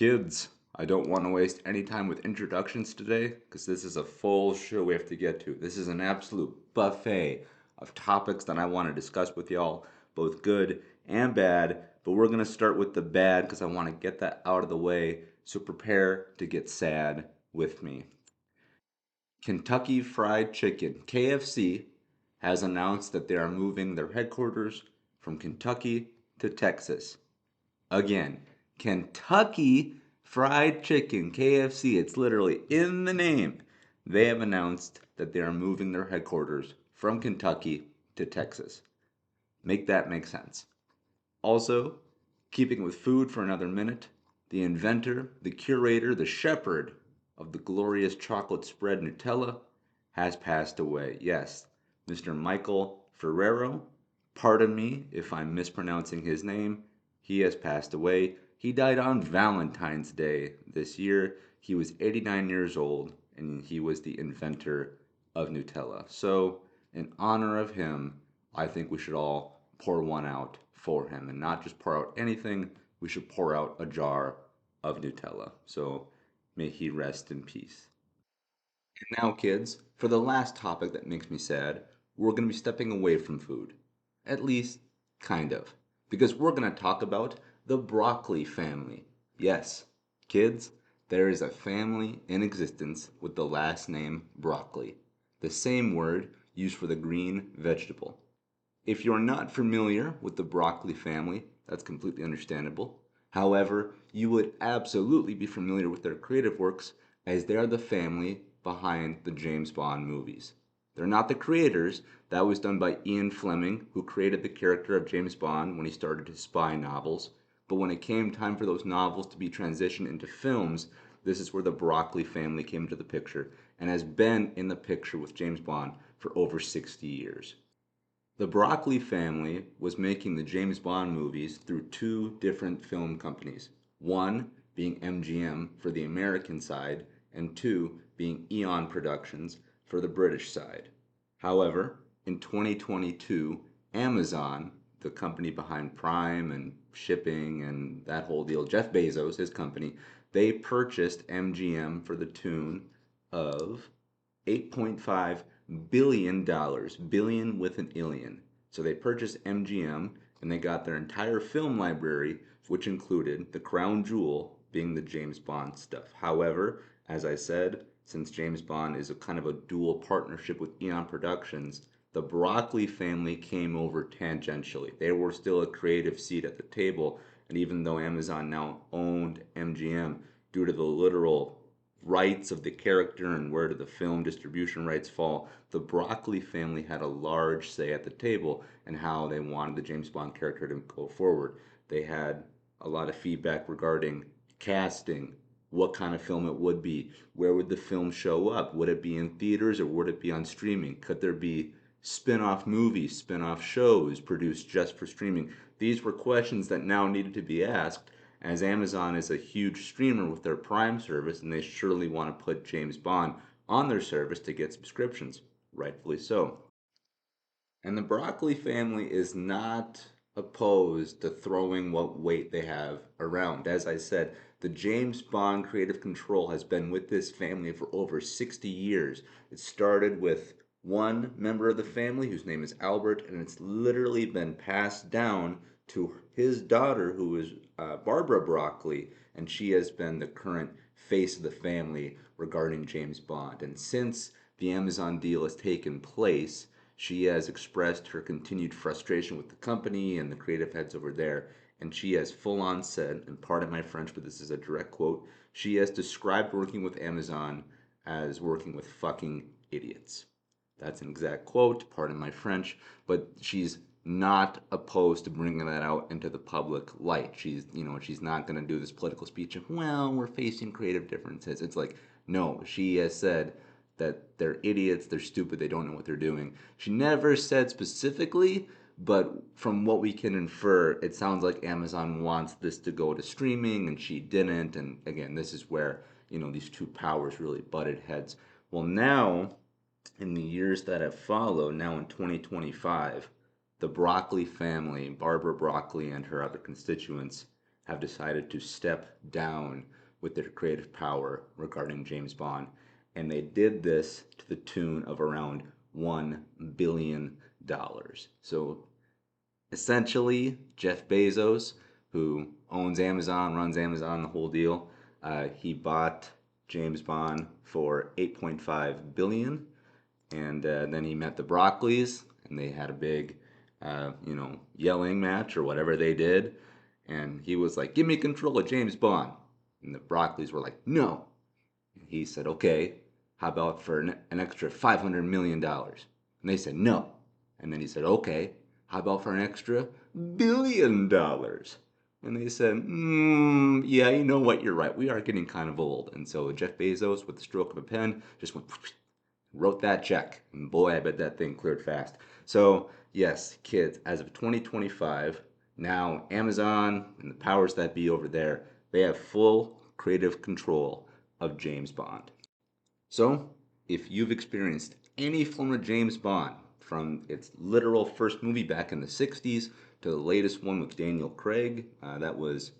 Kids, I don't want to waste any time with introductions today because this is a full show we have to get to. This is an absolute buffet of topics that I want to discuss with y'all, both good and bad. But we're going to start with the bad because I want to get that out of the way. So prepare to get sad with me. Kentucky Fried Chicken, KFC, has announced that they are moving their headquarters from Kentucky to Texas. Again, Kentucky Fried Chicken, KFC, it's literally in the name. They have announced that they are moving their headquarters from Kentucky to Texas. Make that make sense. Also, keeping with food for another minute, the inventor, the curator, the shepherd of the glorious chocolate spread Nutella has passed away. Yes, Mr. Michael Ferrero. Pardon me if I'm mispronouncing his name. He has passed away. He died on Valentine's Day this year. He was 89 years old and he was the inventor of Nutella. So, in honor of him, I think we should all pour one out for him and not just pour out anything. We should pour out a jar of Nutella. So, may he rest in peace. And now, kids, for the last topic that makes me sad, we're going to be stepping away from food. At least, kind of. Because we're going to talk about the broccoli family. Yes, kids, there is a family in existence with the last name broccoli, the same word used for the green vegetable. If you're not familiar with the broccoli family, that's completely understandable. However, you would absolutely be familiar with their creative works as they're the family behind the James Bond movies. They're not the creators. That was done by Ian Fleming, who created the character of James Bond when he started his spy novels. But when it came time for those novels to be transitioned into films, this is where the Broccoli family came into the picture and has been in the picture with James Bond for over 60 years. The Broccoli family was making the James Bond movies through two different film companies, one being MGM for the American side, and two being Eon Productions for the British side. However, in 2022, Amazon, the company behind Prime and shipping and that whole deal, Jeff Bezos, his company, they purchased MGM for the tune of $8.5 billion, billion with an illion. So they purchased MGM and they got their entire film library, which included the crown jewel being the James Bond stuff. However, as I said, since James Bond is a kind of a dual partnership with Eon Productions, the Broccoli family came over tangentially. They were still a creative seat at the table, and even though Amazon now owned MGM, due to the literal rights of the character and where do the film distribution rights fall, the Broccoli family had a large say at the table and how they wanted the James Bond character to go forward. They had a lot of feedback regarding casting, what kind of film it would be, where would the film show up, would it be in theaters or would it be on streaming, could there be spin-off movies, spin-off shows produced just for streaming. These were questions that now needed to be asked as Amazon is a huge streamer with their Prime service, and they surely want to put James Bond on their service to get subscriptions, rightfully so. And the Broccoli family is not opposed to throwing what weight they have around. As I said, the James Bond creative control has been with this family for over 60 years. It started with one member of the family whose name is Albert, and it's literally been passed down to his daughter, who is Barbara Broccoli, and she has been the current face of the family regarding James Bond. And since the Amazon deal has taken place, she has expressed her continued frustration with the company and the creative heads over there. And she has full on said, and pardon my French, but this is a direct quote, she has described working with Amazon as working with fucking idiots. That's an exact quote, pardon my French, but she's not opposed to bringing that out into the public light. She's not going to do this political speech of, well, we're facing creative differences. It's like, no, she has said that they're idiots, they're stupid, they don't know what they're doing. She never said specifically, but from what we can infer, it sounds like Amazon wants this to go to streaming and she didn't. And again, this is where, these two powers really butted heads. Well, now, in the years that have followed, now in 2025, the Broccoli family, Barbara Broccoli and her other constituents, have decided to step down with their creative power regarding James Bond. And they did this to the tune of around $1 billion. So essentially, Jeff Bezos, who owns Amazon, runs Amazon, the whole deal, he bought James Bond for 8.5 billion, and then he met the Broccoli's, and they had a big, yelling match or whatever they did, and he was like, "Give me control of James Bond," and the Broccoli's were like, "No." And he said, "Okay, how about for an extra $500 million?" And they said, "No." And then he said, "Okay, how about for an extra $1 billion?" And they said, "Yeah, you know what? You're right. We are getting kind of old." And so Jeff Bezos, with the stroke of a pen, just wrote that check. And boy, I bet that thing cleared fast. So, yes, kids, as of 2025, now Amazon and the powers that be over there, they have full creative control of James Bond. So, if you've experienced any form of James Bond, from its literal first movie back in the 60s to the latest one with Daniel Craig, that was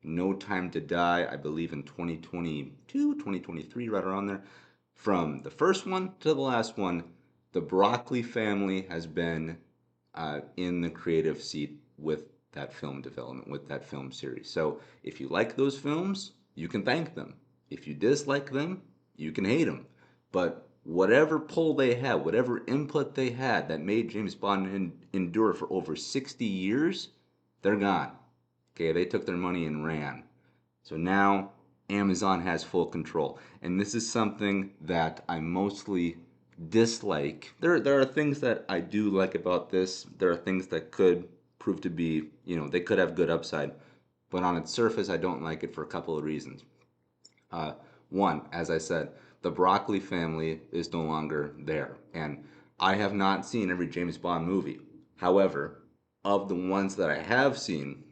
No Time to Die, I believe in 2022, 2023, right around there. From the first one to the last one, the Broccoli family has been in the creative seat with that film development, with that film series. So if you like those films, you can thank them. If you dislike them, you can hate them. But whatever pull they had, whatever input they had that made James Bond endure for over 60 years, they're gone. Okay, they took their money and ran. So now Amazon has full control. And this is something that I mostly dislike. There are things that I do like about this. There are things that could prove to be, they could have good upside. But on its surface, I don't like it for a couple of reasons. Uh, One, as I said, the Broccoli family is no longer there. And I have not seen every James Bond movie. However, of the ones that I have seen,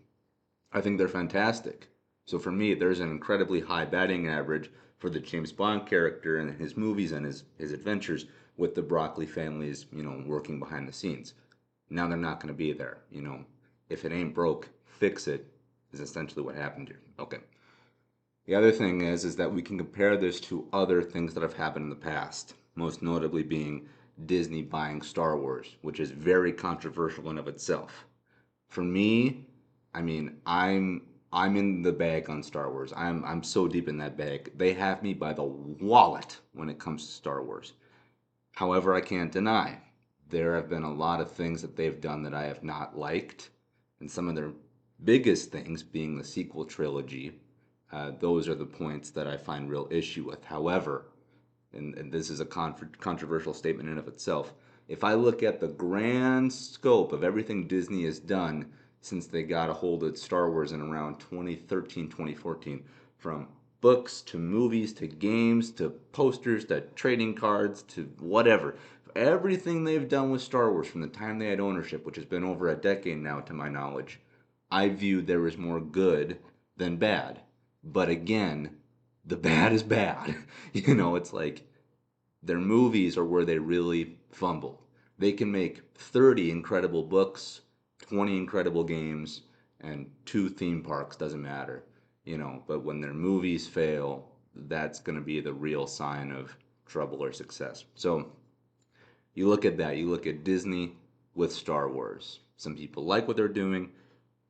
I think they're fantastic. So for me, there's an incredibly high batting average for the James Bond character and his movies and his adventures with the Broccoli families, working behind the scenes. Now they're not going to be there. If it ain't broke, fix it is essentially what happened here. Okay. The other thing is that we can compare this to other things that have happened in the past, most notably being Disney buying Star Wars, which is very controversial in of itself. For me, I mean, I'm in the bag on Star Wars. I'm so deep in that bag. They have me by the wallet when it comes to Star Wars. However, I can't deny there have been a lot of things that they've done that I have not liked, and some of their biggest things being the sequel trilogy. Those are the points that I find real issue with. However, and this is a controversial statement in of itself. If I look at the grand scope of everything Disney has done since they got a hold of Star Wars in around 2013, 2014, from books to movies to games to posters to trading cards to whatever, everything they've done with Star Wars from the time they had ownership, which has been over a decade now to my knowledge, I view there is more good than bad. But again, the bad is bad. It's like their movies are where they really fumble. They can make 30 incredible books, 20 incredible games, and 2 theme parks, doesn't matter. But when their movies fail, that's going to be the real sign of trouble or success. So you look at that, you look at Disney with Star Wars. Some people like what they're doing,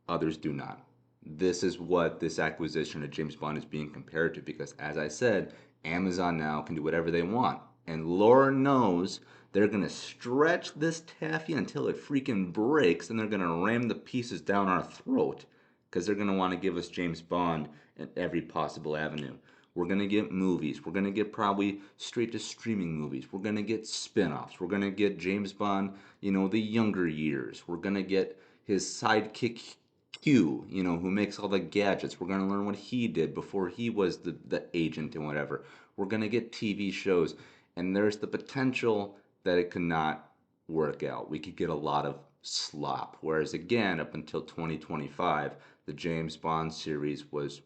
others do not. This is what this acquisition of James Bond is being compared to because, as I said, Amazon now can do whatever they want. And Lord knows they're going to stretch this taffy until it freaking breaks and they're going to ram the pieces down our throat because they're going to want to give us James Bond in every possible avenue. We're going to get movies. We're going to get probably straight to streaming movies. We're going to get spin offs. We're going to get James Bond, the younger years. We're going to get his sidekick Q, who makes all the gadgets. We're going to learn what he did before he was the agent and whatever. We're going to get TV shows. And there's the potential that it could not work out. We could get a lot of slop. Whereas, again, up until 2025, the James Bond series was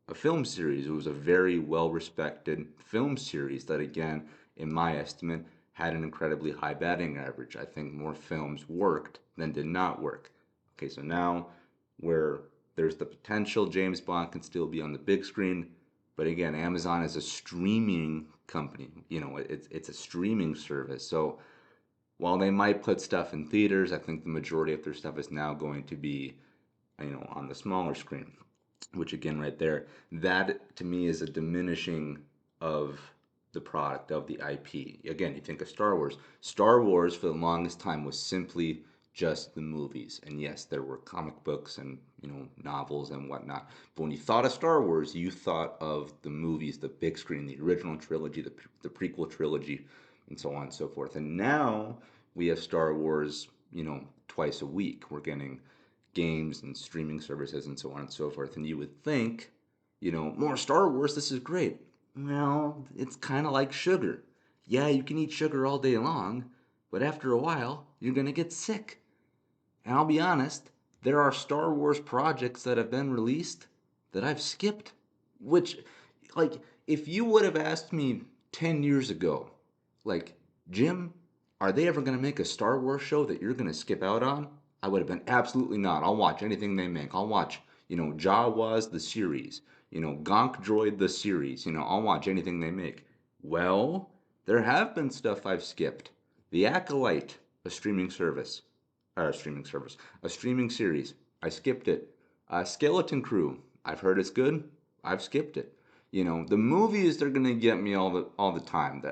a film series. It was a very well respected film series that, again, in my estimate, had an incredibly high batting average. I think more films worked than did not work. Okay, so now we're There's the potential James Bond can still be on the big screen, but again, Amazon is a streaming company. It's a streaming service. So while they might put stuff in theaters, I think the majority of their stuff is now going to be, on the smaller screen, which again, right there, that to me is a diminishing of the product of the IP. Again, you think of Star Wars. Star Wars for the longest time was simply just the movies, and yes, there were comic books and novels and whatnot. But when you thought of Star Wars, you thought of the movies, the big screen, the original trilogy, the prequel trilogy, and so on and so forth. And now we have Star Wars, twice a week. We're getting games and streaming services and so on and so forth. And you would think, more Star Wars, this is great. Well, it's kind of like sugar. Yeah, you can eat sugar all day long, but after a while, you're going to get sick. And I'll be honest, there are Star Wars projects that have been released that I've skipped. Which, like, if you would have asked me 10 years ago, like, Jim, are they ever going to make a Star Wars show that you're going to skip out on? I would have been absolutely not. I'll watch anything they make. I'll watch, Jawas the series, Gonk Droid the series, I'll watch anything they make. Well, there have been stuff I've skipped. The Acolyte, a streaming service, a streaming series. I skipped it. Skeleton Crew, I've heard it's good. I've skipped it. The movies they're gonna get me all the time.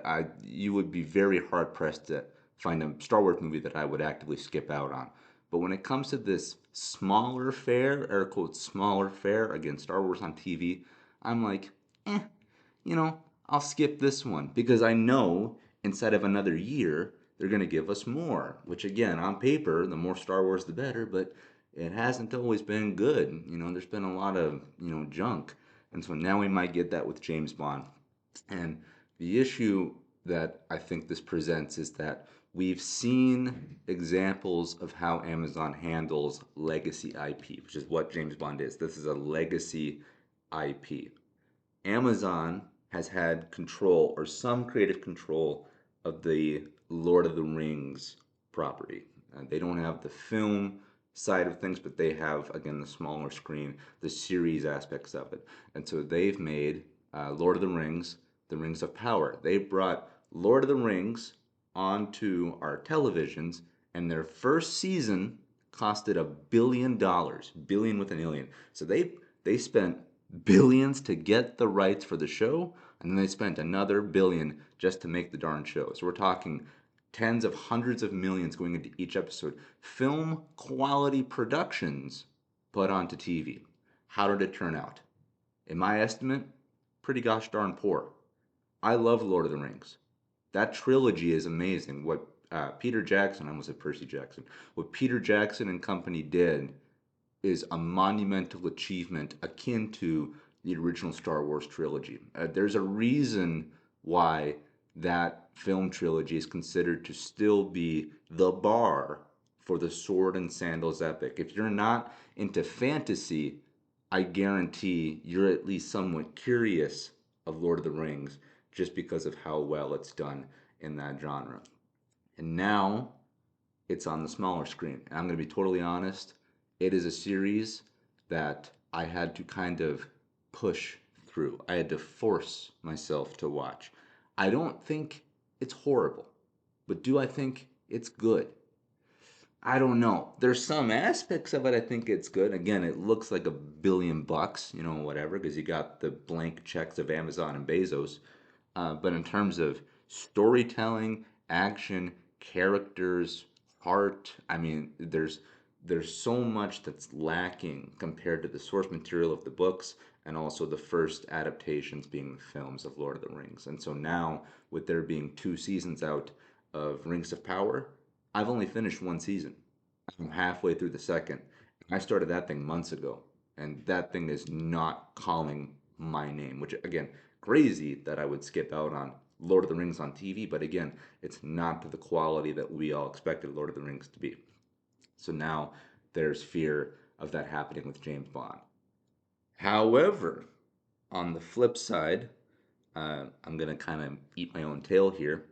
You would be very hard pressed to find a Star Wars movie that I would actively skip out on. But when it comes to this smaller fare, air quotes smaller fare, again Star Wars on TV, I'm like, you know, I'll skip this one because I know inside of another year they're going to give us more, which again, on paper, the more Star Wars the better, but it hasn't always been good. There's been a lot of, junk. And so now we might get that with James Bond. And the issue that I think this presents is that we've seen examples of how Amazon handles legacy IP, which is what James Bond is. This is a legacy IP. Amazon has had control or some creative control of the Lord of the Rings property. They don't have the film side of things, but they have, again, the smaller screen, the series aspects of it. And so they've made Lord of the Rings of Power. They brought Lord of the Rings onto our televisions, and their first season costed $1 billion, billion with an alien. So they spent billions to get the rights for the show, and then they spent another billion just to make the darn show. So we're talking tens of hundreds of millions going into each episode. Film quality productions put onto TV. How did it turn out? In my estimate, pretty gosh darn poor. I love Lord of the Rings. That trilogy is amazing. What Peter Jackson, I almost said Percy Jackson, what Peter Jackson and company did is a monumental achievement akin to the original Star Wars trilogy. There's a reason why that film trilogy is considered to still be the bar for the sword and sandals epic. If you're not into fantasy, I guarantee you're at least somewhat curious of Lord of the Rings just because of how well it's done in that genre. And now it's on the smaller screen. And I'm going to be totally honest, it is a series that I had to kind of push through. I had to force myself to watch. I don't think it's horrible, but do I think it's good? I don't know. There's some aspects of it I think it's good. Again, it looks like $1 billion, whatever, because you got the blank checks of Amazon and Bezos. But in terms of storytelling, action, characters, heart, I mean, there's so much that's lacking compared to the source material of the books and also the first adaptations being the films of Lord of the Rings. And so now, with there being 2 seasons out of Rings of Power, I've only finished one season. I'm halfway through the second. I started that thing months ago, and that thing is not calling my name, which again, crazy that I would skip out on Lord of the Rings on TV, but again, it's not to the quality that we all expected Lord of the Rings to be. So now there's fear of that happening with James Bond. However, on the flip side, I'm going to kind of eat my own tail here.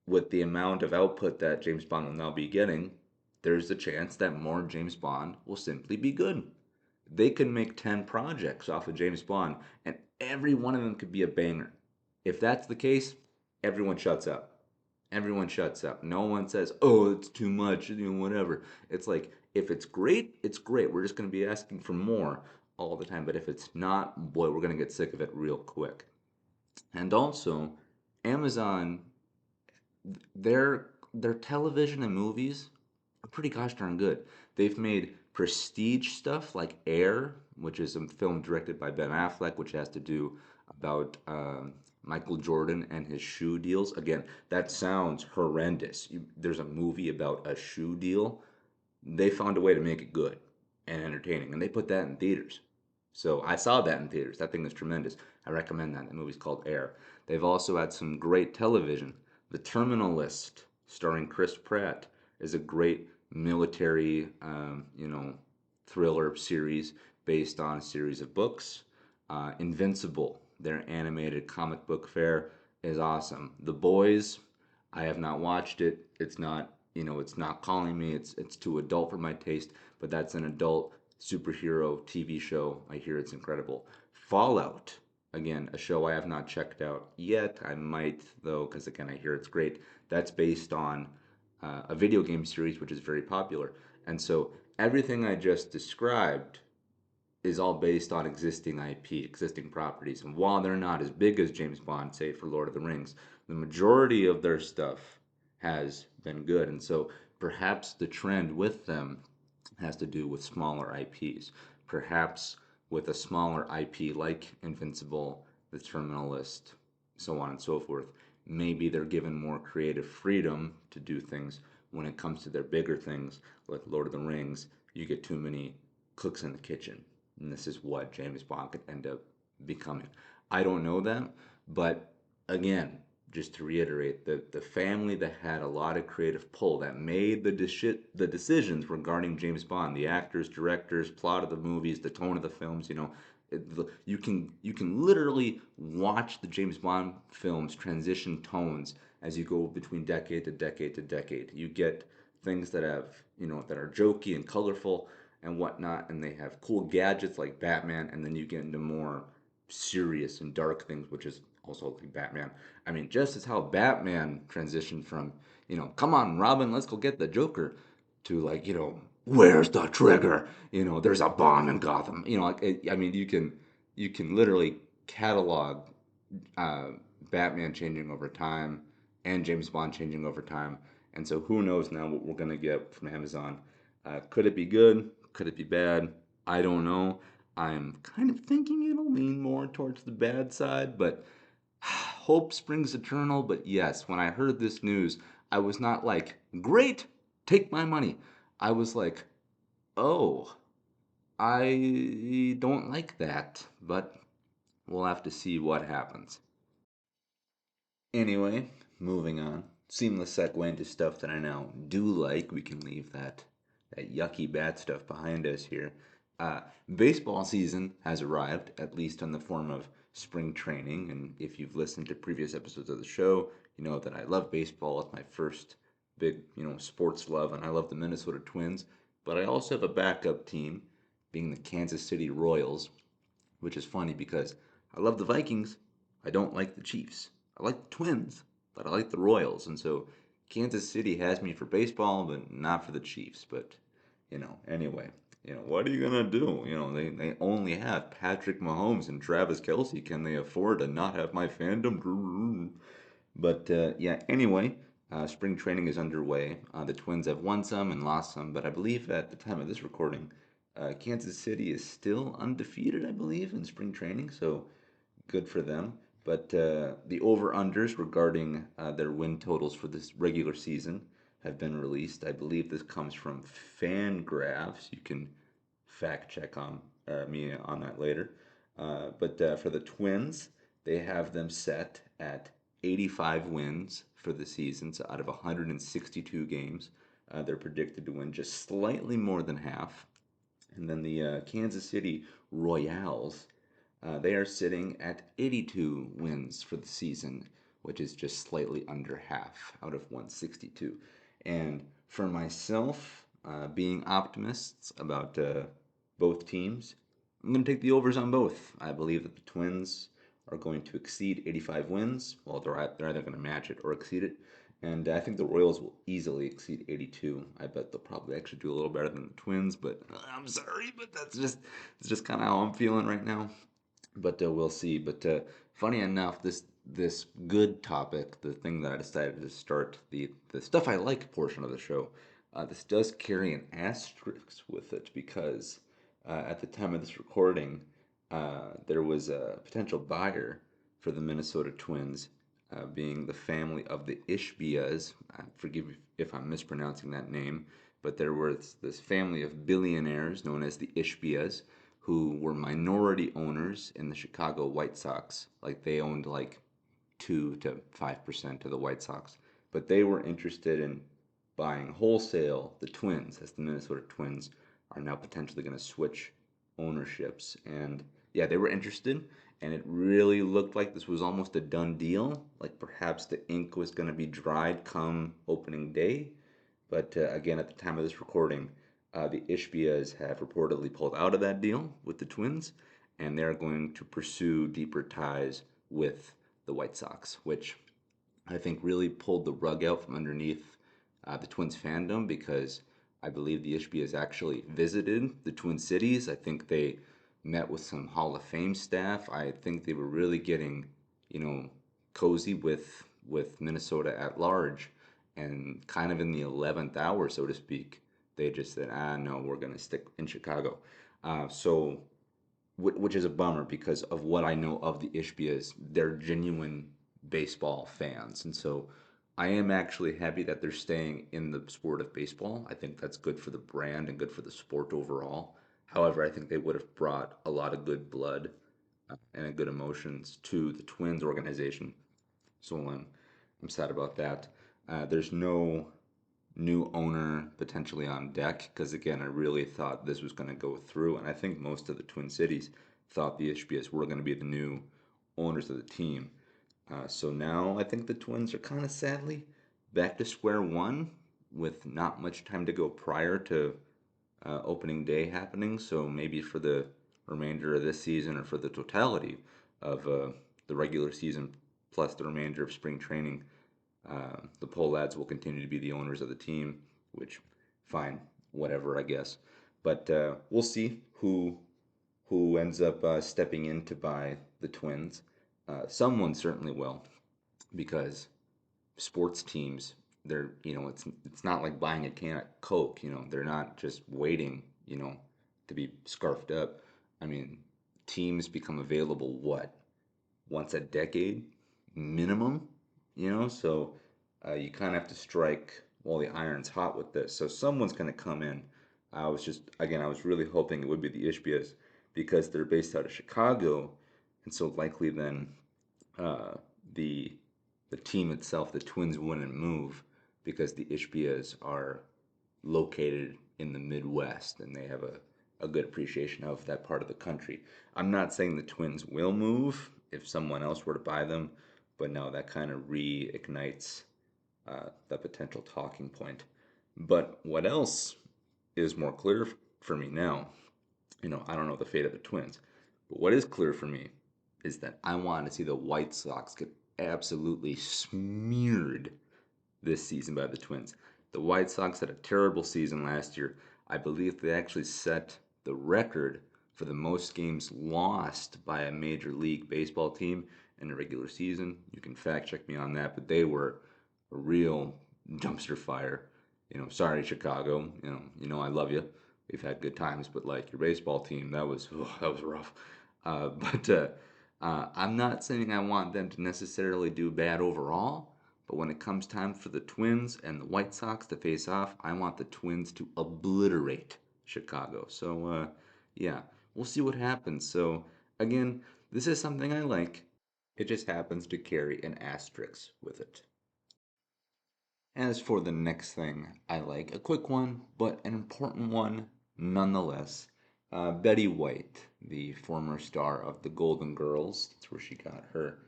With the amount of output that James Bond will now be getting, there's a chance that more James Bond will simply be good. They could make 10 projects off of James Bond, and every one of them could be a banger. If that's the case, everyone shuts up. Everyone shuts up. No one says, "Oh, it's too much," whatever. It's like if it's great, it's great. We're just going to be asking for more all the time. But if it's not, boy, we're going to get sick of it real quick. And also, Amazon, their television and movies are pretty gosh darn good. They've made prestige stuff like Air, which is a film directed by Ben Affleck, which has to do about Michael Jordan and his shoe deals. Again, that sounds horrendous. There's a movie about a shoe deal. They found a way to make it good and entertaining, and they put that in theaters. So I saw that in theaters. That thing is tremendous. I recommend that. The movie's called Air. They've also had some great television. The Terminal List, starring Chris Pratt, is a great military, thriller series based on a series of books. Invincible, their animated comic book fare, is awesome. The Boys, I have not watched it. It's not calling me. It's too adult for my taste, but that's an adult superhero TV show. I hear it's incredible. Fallout, again, a show I have not checked out yet. I might though, because again, I hear it's great. That's based on a video game series which is very popular, and so everything I just described is all based on existing IP, existing properties. And while they're not as big as James Bond, say for Lord of the Rings, the majority of their stuff has been good. And so perhaps the trend with them has to do with smaller IPs. Perhaps with a smaller IP like Invincible, The Terminal List, so on and so forth. Maybe they're given more creative freedom to do things when it comes to their bigger things, like Lord of the Rings. You get too many cooks in the kitchen. And this is what James Bond could end up becoming. I don't know that, but again, just to reiterate, the family that had a lot of creative pull, that made the decisions regarding James Bond, the actors, directors, plot of the movies, the tone of the films, you can literally watch the James Bond films transition tones as you go between decade to decade to decade. You get things that are jokey and colorful and whatnot, and they have cool gadgets like Batman, and then you get into more serious and dark things, which is also like Batman. I mean, just as how Batman transitioned from, come on, Robin, let's go get the Joker, to like, where's the trigger? There's a bomb in Gotham. I mean, you can literally catalog uh, Batman changing over time and James Bond changing over time. And so who knows now what we're going to get from Amazon. Could it be good? Could it be bad? I don't know. I'm kind of thinking it'll lean more towards the bad side, but hope springs eternal. But yes, when I heard this news, I was not like, great, take my money. I was like, oh, I don't like that, but we'll have to see what happens. Anyway, moving on. Seamless segue into stuff that I now do like. We can leave that yucky bad stuff behind us here. Uh, Baseball season has arrived, at least in the form of spring training. And if you've listened to previous episodes of the show, you know that I love baseball. It's my first big, sports love, and I love the Minnesota Twins. But I also have a backup team, being the Kansas City Royals, which is funny because I love the Vikings. I don't like the Chiefs. I like the Twins, but I like the Royals. And so Kansas City has me for baseball, but not for the Chiefs. But, anyway, what are you going to do? They only have Patrick Mahomes and Travis Kelce. Can they afford to not have my fandom? But yeah, anyway, spring training is underway. The Twins have won some and lost some, but I believe at the time of this recording, Kansas City is still undefeated, I believe, in spring training, so good for them. But the over-unders regarding their win totals for this regular season have been released. I believe this comes from Fangraphs. You can fact check on me on that later. But for the Twins, they have them set at 85 wins for the season. So out of 162 games, they're predicted to win just slightly more than half. And then the Kansas City Royals, they are sitting at 82 wins for the season, which is just slightly under half out of 162. And for myself, being optimists about both teams, I'm going to take the overs on both. I believe that the Twins are going to exceed 85 wins. Well, they're either going to match it or exceed it. And I think the Royals will easily exceed 82. I bet they'll probably actually do a little better than the Twins, but I'm sorry, but it's just kind of how I'm feeling right now. But we'll see. But funny enough, this good topic, the thing that I decided to start the stuff I like portion of the show, this does carry an asterisk with it because at the time of this recording, there was a potential buyer for the Minnesota Twins, being the family of the Ishbias. Forgive if I'm mispronouncing that name, but there was this family of billionaires known as the Ishbias who were minority owners in the Chicago White Sox. Like they owned like 2 to 5% of the White Sox, but they were interested in buying wholesale the Twins, as the Minnesota Twins are now potentially going to switch ownerships. And yeah, they were interested, and it really looked like this was almost a done deal. Like perhaps the ink was going to be dried come opening day. But again, at the time of this recording, the Ishbias have reportedly pulled out of that deal with the Twins, and they're going to pursue deeper ties with the White Sox, which I think really pulled the rug out from underneath the Twins fandom because I believe the Ishbias actually visited the Twin Cities. I think they met with some Hall of Fame staff. I think they were really getting, you know, cozy with Minnesota at large, and kind of in the 11th hour, so to speak, they just said, no, we're going to stick in Chicago. So which is a bummer because of what I know of the Ishbias. They're genuine baseball fans. And so I am actually happy that they're staying in the sport of baseball. I think that's good for the brand and good for the sport overall. However, I think they would have brought a lot of good blood and good emotions to the Twins organization. So I'm sad about that. There's no new owner potentially on deck because again I really thought this was going to go through, and I think most of the Twin Cities thought the HBS were going to be the new owners of the team. So now I think the Twins are kind of sadly back to square one with not much time to go prior to opening day happening. So maybe for the remainder of this season or for the totality of the regular season plus the remainder of spring training, the Pole lads will continue to be the owners of the team, which fine, whatever, I guess. But we'll see who ends up stepping in to buy the Twins. Someone certainly will, because sports teams, they're it's not like buying a can of Coke. They're not just waiting to be scarfed up. I mean, teams become available what, once a decade minimum, so you kind of have to strike while the iron's hot with this. So someone's going to come in. I was really hoping it would be the Ishbias because they're based out of Chicago, and so likely then uh, the the team itself, the Twins, wouldn't move because the Ishbias are located in the Midwest and they have a good appreciation of that part of the country. I'm not saying the Twins will move if someone else were to buy them, but no, that kind of reignites the potential talking point. But what else is more clear for me now? I don't know the fate of the Twins, but what is clear for me is that I want to see the White Sox get absolutely smeared this season by the Twins. The White Sox had a terrible season last year. I believe they actually set the record for the most games lost by a Major League Baseball team in a regular season. You can fact check me on that, but they were a real dumpster fire. Sorry Chicago. I love you. We've had good times, but like your baseball team, that was rough. I'm not saying I want them to necessarily do bad overall. But when it comes time for the Twins and the White Sox to face off, I want the Twins to obliterate Chicago. So, yeah, we'll see what happens. So, again, this is something I like. It just happens to carry an asterisk with it. As for the next thing I like, a quick one, but an important one nonetheless. Betty White, the former star of the Golden Girls, that's where she got her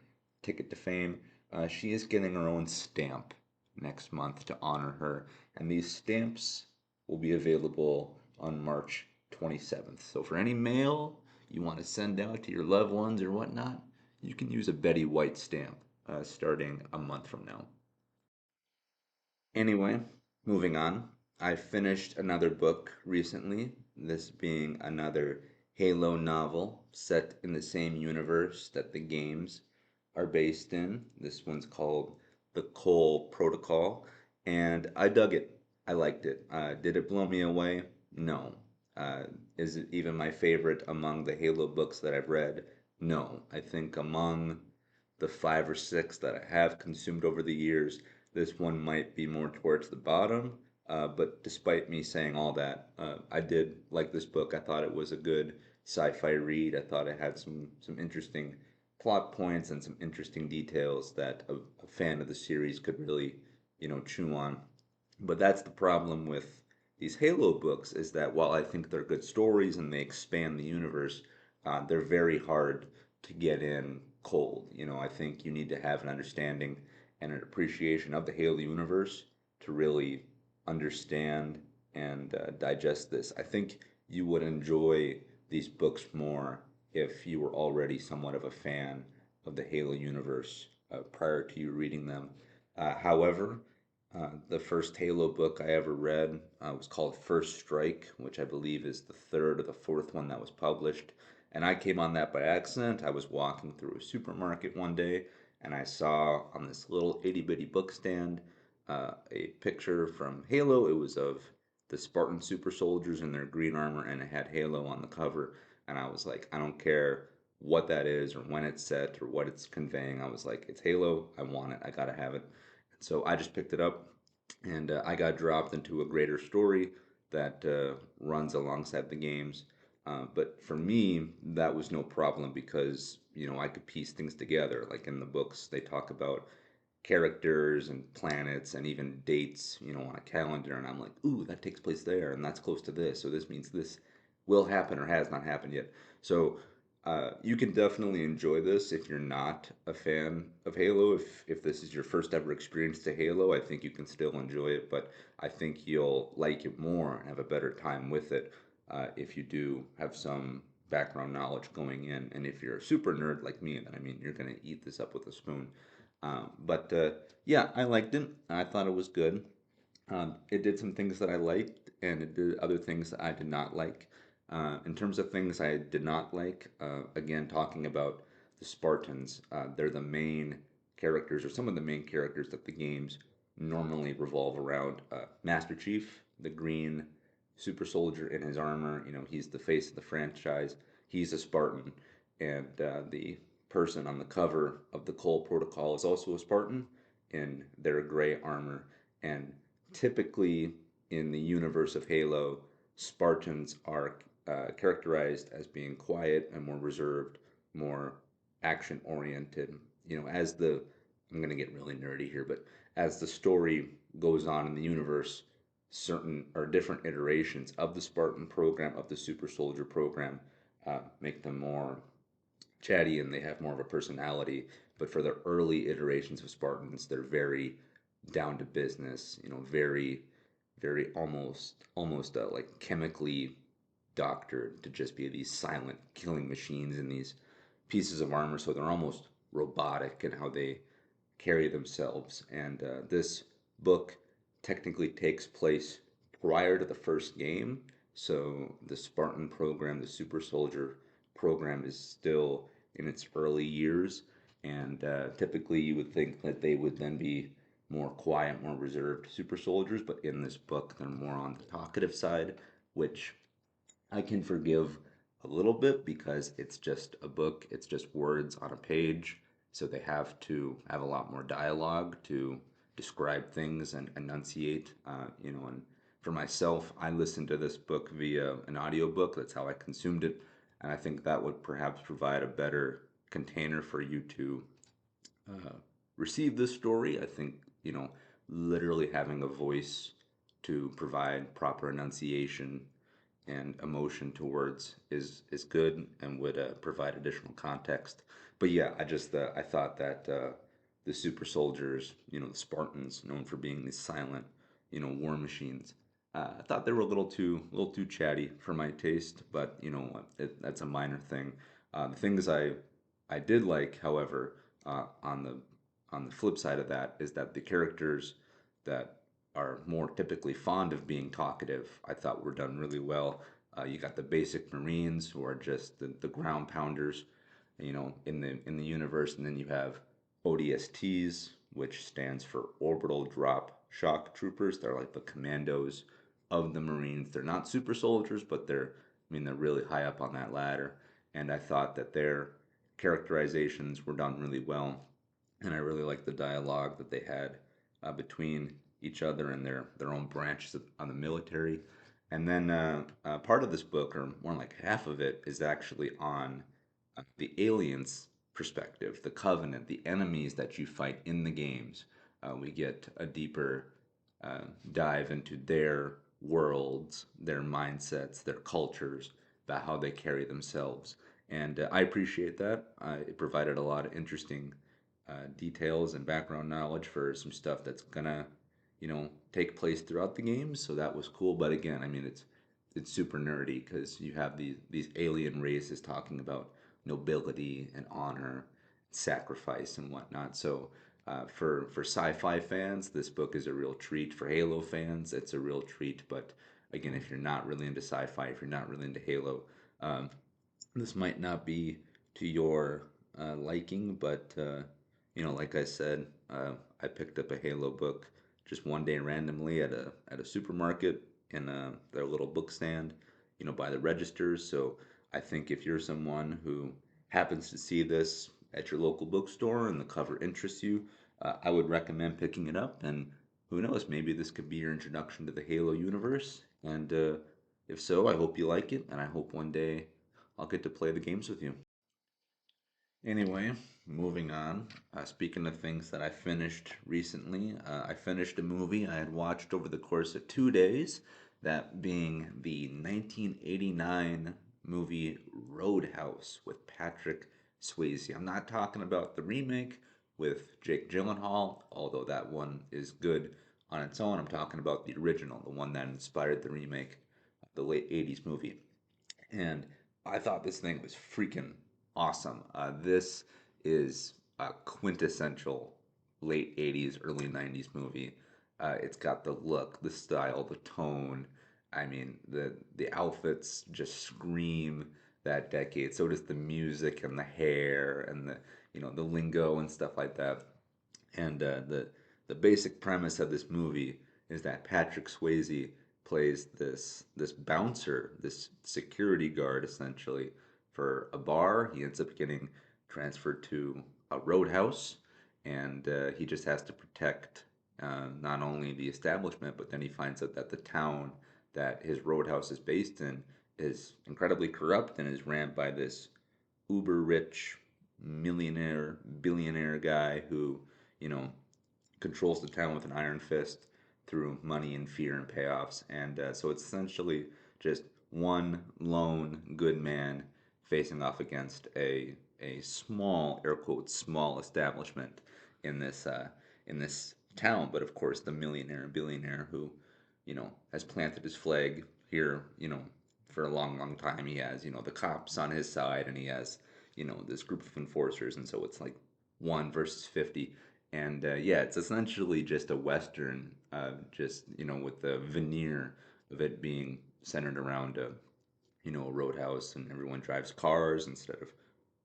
ticket to fame. She is getting her own stamp next month to honor her, and these stamps will be available on March 27th. So for any male, you want to send out to your loved ones or whatnot, you can use a Betty White stamp starting a month from now. Anyway, moving on. I finished another book recently, this being another Halo novel set in the same universe that the games are based in. This one's called The Cole Protocol, and I dug it. I liked it. Did it blow me away? No. Uh, is it even my favorite among the Halo books that I've read? No. I think among the five or six that I have consumed over the years, this one might be more towards the bottom. But despite me saying all that, I did like this book. I thought it was a good sci-fi read. I thought it had some interesting plot points and some interesting details that a fan of the series could really, chew on. But that's the problem with these Halo books is that while I think they're good stories and they expand the universe, they're very hard to get in cold. I think you need to have an understanding and an appreciation of the Halo universe to really understand and digest this. I think you would enjoy these books more if you were already somewhat of a fan of the Halo universe prior to you reading them. However, the first Halo book I ever read was called First Strike, which I believe is the third or the fourth one that was published. And I came on that by accident. I was walking through a supermarket one day and I saw on this little itty bitty book stand a picture from Halo. It was of the Spartan super soldiers in their green armor and it had Halo on the cover. And I was like, I don't care what that is or when it's set or what it's conveying. I was like, it's Halo. I want it. I gotta have it. So I just picked it up and I got dropped into a greater story that runs alongside the games. But for me, that was no problem because, I could piece things together. Like in the books, they talk about characters and planets and even dates, on a calendar. And I'm like, ooh, that takes place there and that's close to this. So this means this will happen or has not happened yet. So you can definitely enjoy this if you're not a fan of Halo. If this is your first ever experience to Halo, I think you can still enjoy it, but I think you'll like it more and have a better time with it if you do have some background knowledge going in. And if you're a super nerd like me, then I mean, you're going to eat this up with a spoon. But yeah, I liked it. I thought it was good. It did some things that I liked, and it did other things that I did not like. In terms of things I did not like, again, talking about the Spartans, they're the main characters, or some of the main characters that the games normally revolve around. Master Chief, the green super soldier in his armor, he's the face of the franchise. He's a Spartan, and the person on the cover of the Cole Protocol is also a Spartan in their gray armor. And typically, in the universe of Halo, Spartans are characterized as being quiet and more reserved, more action oriented. As I'm going to get really nerdy here, but as the story goes on in the universe, certain or different iterations of the Spartan program, of the super soldier program, make them more chatty and they have more of a personality. But for the early iterations of Spartans, they're very down to business, very, very almost like chemically doctored to just be these silent killing machines in these pieces of armor. So they're almost robotic in how they carry themselves. And this book technically takes place prior to the first game. So the Spartan program, the super soldier program, is still in its early years. And typically you would think that they would then be more quiet, more reserved super soldiers. But in this book, they're more on the talkative side, which I can forgive a little bit because it's just a book, it's just words on a page. So they have to have a lot more dialogue to describe things and enunciate, and for myself, I listened to this book via an audiobook. That's how I consumed it. And I think that would perhaps provide a better container for you to uh, receive this story. I think, literally having a voice to provide proper enunciation and emotion to words is good and would provide additional context. But yeah, I thought that the super soldiers, the Spartans, known for being these silent, war machines, I thought they were a little too chatty for my taste, but you know what? That's a minor thing. The things I did like, however, on the flip side of that, is that the characters that are more typically fond of being talkative, I thought were done really well. You got the basic Marines who are just the ground pounders, you know, in the universe, and then you have ODSTs, which stands for Orbital Drop Shock Troopers. They're like the commandos of the Marines. They're not super soldiers, but they're really high up on that ladder. And I thought that their characterizations were done really well, and I really liked the dialogue that they had between each other and their own branches on the military. And then part of this book, or more like half of it, is actually on the aliens' perspective, the Covenant, the enemies that you fight in the games. We get a deeper uh, dive into their worlds, their mindsets, their cultures, about how they carry themselves. And I appreciate that. It provided a lot of interesting details and background knowledge for some stuff that's gonna, take place throughout the games. So that was cool. But again, it's super nerdy because you have these alien races talking about nobility and honor, sacrifice and whatnot. So for sci-fi fans, this book is a real treat. For Halo fans, it's a real treat. But again, if you're not really into sci-fi, if you're not really into Halo, um, this might not be to your liking. But like I said, I picked up a Halo book just one day randomly at a supermarket in their little book stand, by the registers. So I think if you're someone who happens to see this at your local bookstore and the cover interests you, I would recommend picking it up. And who knows, maybe this could be your introduction to the Halo universe. And if so, I hope you like it, and I hope one day I'll get to play the games with you. Anyway, moving on. Speaking of things that I finished recently, I finished a movie I had watched over the course of 2 days, that being the 1989 movie Roadhouse with Patrick Swayze. I'm not talking about the remake with Jake Gyllenhaal, although that one is good on its own. I'm talking about the original, the one that inspired the remake, the late 80s movie. And I thought this thing was freaking awesome. This is a quintessential late 80s, early 90s movie. It's got the look, the style, the tone. The outfits just scream that decade. So does the music and the hair and the lingo and stuff like that. And the basic premise of this movie is that Patrick Swayze plays this bouncer, this security guard essentially for a bar. He ends up getting transferred to a roadhouse, and he just has to protect not only the establishment, but then he finds out that the town that his roadhouse is based in is incredibly corrupt and is ran by this uber rich millionaire billionaire guy who you know controls the town with an iron fist through money and fear and payoffs. And so it's essentially just one lone good man facing off against a small, air quotes, small establishment in this town. But of course, the millionaire and billionaire who has planted his flag here, for a long, long time. He has, the cops on his side, and he has, this group of enforcers, and so it's like one versus 50. And yeah, it's essentially just a western, just with the veneer of it being centered around a roadhouse, and everyone drives cars instead of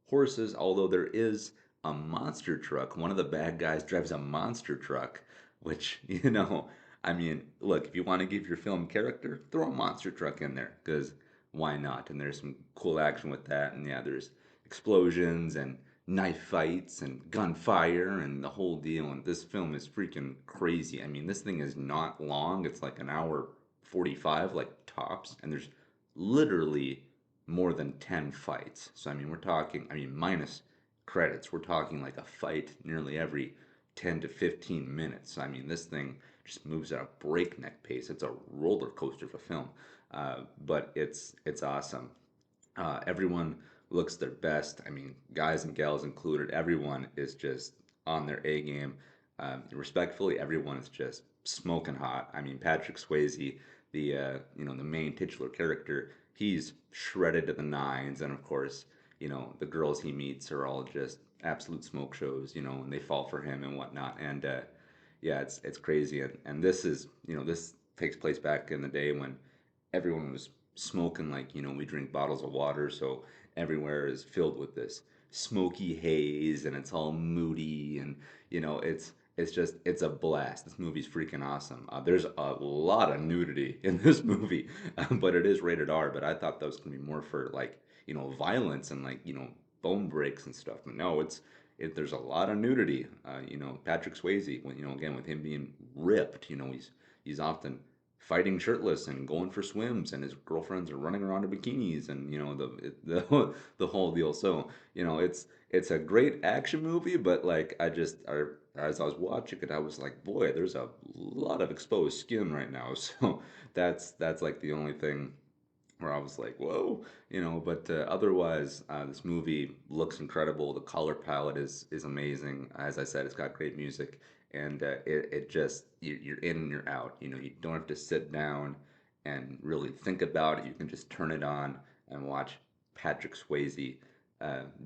horses. Although there is a monster truck. One of the bad guys drives a monster truck, which look, if you want to give your film character, throw a monster truck in there, because why not? And there's some cool action with that, and yeah, there's explosions and knife fights and gunfire and the whole deal. And this film is freaking crazy. This thing is not long. It's like an hour 45, like tops, and there's literally more than 10 fights. So we're talking, minus credits, we're talking like a fight nearly every 10 to 15 minutes. So this thing just moves at a breakneck pace. It's a roller coaster of a film, but it's awesome. Everyone looks their best. Guys and gals included. Everyone is just on their A game. Respectfully, everyone is just smoking hot. Patrick Swayze, the main titular character, he's shredded to the nines, and of course, the girls he meets are all just absolute smoke shows, and they fall for him and whatnot. And yeah, it's crazy. And this takes place back in the day when everyone was smoking, like, we drink bottles of water, so everywhere is filled with this smoky haze, and it's all moody, and it's a blast. This movie's freaking awesome. There's a lot of nudity in this movie, but it is rated R. But I thought that was gonna be more for, like, violence and, like, bone breaks and stuff. But no, there's a lot of nudity. Patrick Swayze, when, again, with him being ripped, he's often fighting shirtless and going for swims, and his girlfriends are running around in bikinis, and the whole deal. So it's a great action movie, but, like, as I was watching it, I was like, boy, there's a lot of exposed skin right now. So that's like the only thing where I was like, whoa, But otherwise, this movie looks incredible. The color palette is amazing. As I said, it's got great music, and it just you're in and you're out. You don't have to sit down and really think about it. You can just turn it on and watch Patrick Swayze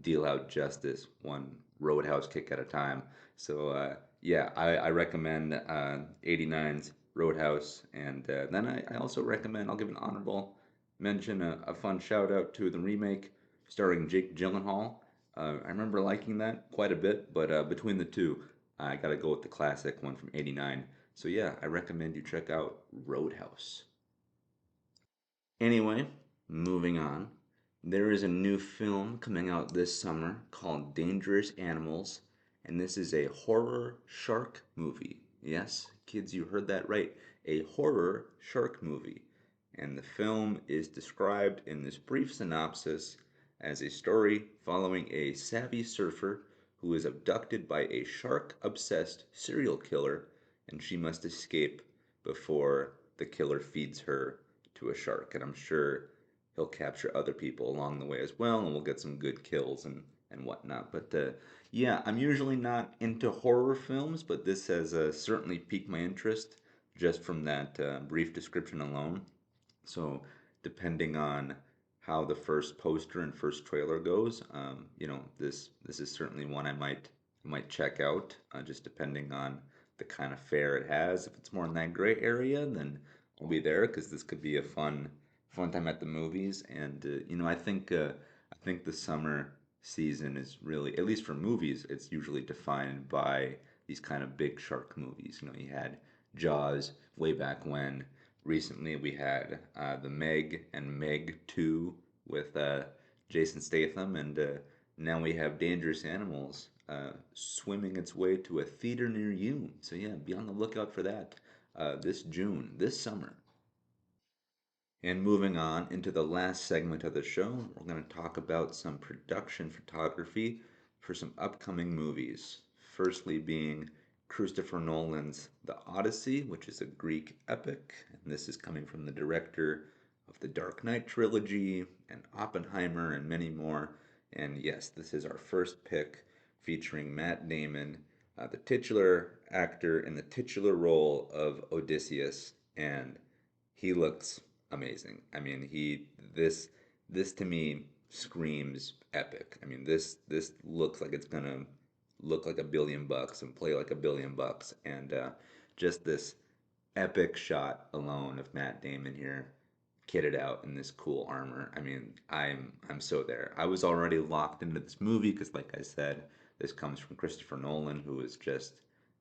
deal out justice one roadhouse kick at a time. So yeah, I recommend 89's Roadhouse, and then I also recommend, I'll give an honorable mention, a fun shout out to the remake starring Jake Gyllenhaal. I remember liking that quite a bit, but between the two, I gotta go with the classic one from '89. So yeah, I recommend you check out Roadhouse. Anyway, moving on. There is a new film coming out this summer called Dangerous Animals, and this is a horror shark movie. Yes, kids, you heard that right. A horror shark movie. And the film is described in this brief synopsis as a story following a savvy surfer who is abducted by a shark obsessed serial killer, and she must escape before the killer feeds her to a shark. And I'm sure he'll capture other people along the way as well, and we'll get some good kills and whatnot. But yeah, I'm usually not into horror films, but this has certainly piqued my interest just from that brief description alone. So depending on how the first poster and first trailer goes, this is certainly one I might check out, just depending on the kind of fare it has. If it's more in that gray area, then I'll be there because this could be a fun time at the movies. And I think the summer season is really, at least for movies, it's usually defined by these kind of big shark movies. You had Jaws way back when. Recently, we had the Meg and Meg 2 with Jason Statham, and now we have Dangerous Animals swimming its way to a theater near you. So, yeah, be on the lookout for that this June, this summer. And moving on into the last segment of the show, we're going to talk about some production photography for some upcoming movies. Firstly, being Christopher Nolan's The Odyssey, which is a Greek epic. And this is coming from the director of the Dark Knight trilogy and Oppenheimer and many more. And yes, this is our first pick featuring Matt Damon, the titular actor in the titular role of Odysseus. And he looks amazing. I mean, this to me screams epic. I mean, this looks like it's gonna look like $1 billion and play like $1 billion, and just this epic shot alone of Matt Damon here, kitted out in this cool armor. I mean, I'm so there. I was already locked into this movie because, like I said, this comes from Christopher Nolan, who is just,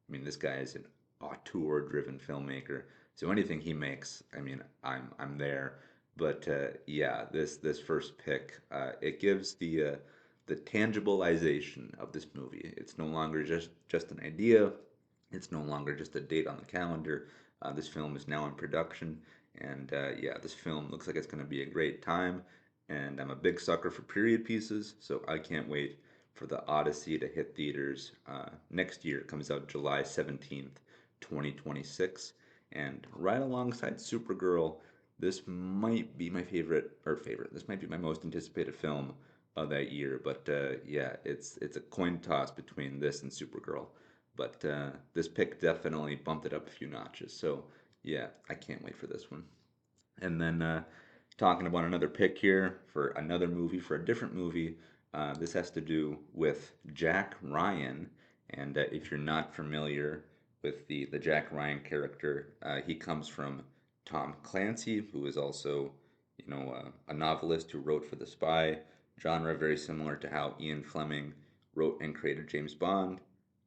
I mean, this guy is an auteur-driven filmmaker. So anything he makes, I mean, I'm there. But yeah, this first pick, it gives the tangibilization of this movie. It's no longer just an idea. It's no longer just a date on the calendar. This film is now in production, and yeah, this film looks like it's going to be a great time. And I'm a big sucker for period pieces, so I can't wait for the Odyssey to hit theaters next year. It comes out July 17th, 2026, and right alongside Supergirl, this might be my favorite. This might be my most anticipated film of that year. But yeah, it's a coin toss between this and Supergirl. But this pick definitely bumped it up a few notches. So yeah, I can't wait for this one. And then talking about another pick here for another movie, for a different movie. This has to do with Jack Ryan. And if you're not familiar with the Jack Ryan character, he comes from Tom Clancy, who is also, a novelist who wrote for The Spy. Genre very similar to how Ian Fleming wrote and created James Bond.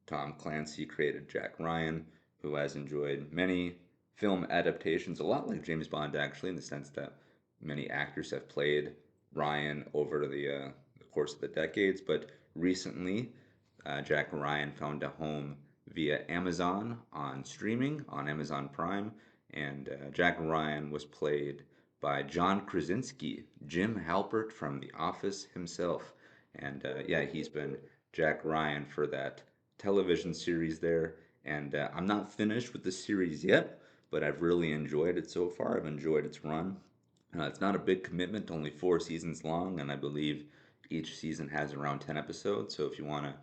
Tom Clancy created Jack Ryan, who has enjoyed many film adaptations, a lot like James Bond, actually, in the sense that many actors have played Ryan over the course of the decades. But recently, Jack Ryan found a home via Amazon on streaming on Amazon Prime, and Jack Ryan was played by John Krasinski, Jim Halpert from The Office himself. And yeah, he's been Jack Ryan for that television series there. And I'm not finished with the series yet, but I've really enjoyed it so far. I've enjoyed its run. It's not a big commitment, only 4 seasons long, and I believe each season has around 10 episodes. So if you want to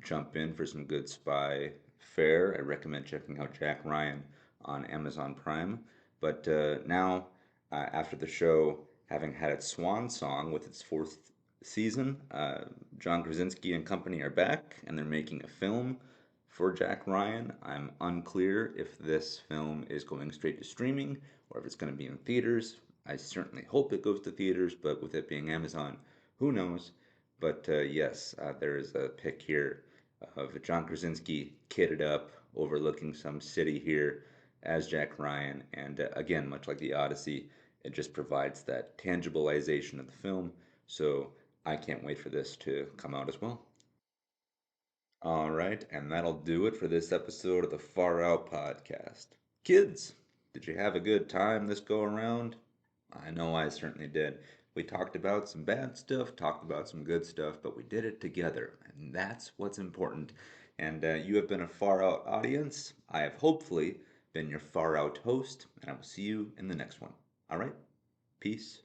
jump in for some good spy fare, I recommend checking out Jack Ryan on Amazon Prime. But now, after the show having had its swan song with its fourth season, John Krasinski and company are back, and they're making a film for Jack Ryan. I'm unclear if this film is going straight to streaming or if it's going to be in theaters. I certainly hope it goes to theaters, but with it being Amazon, who knows? But yes, there is a pic here of John Krasinski kitted up, overlooking some city here as Jack Ryan. And again, much like the Odyssey, it just provides that tangibilization of the film. So I can't wait for this to come out as well. All right, and that'll do it for this episode of the Far Out Podcast. Kids, did you have a good time this go around? I know I certainly did. We talked about some bad stuff, talked about some good stuff, but we did it together, and that's what's important. And you have been a Far Out audience. I have hopefully been your Far Out host, and I will see you in the next one. All right, peace.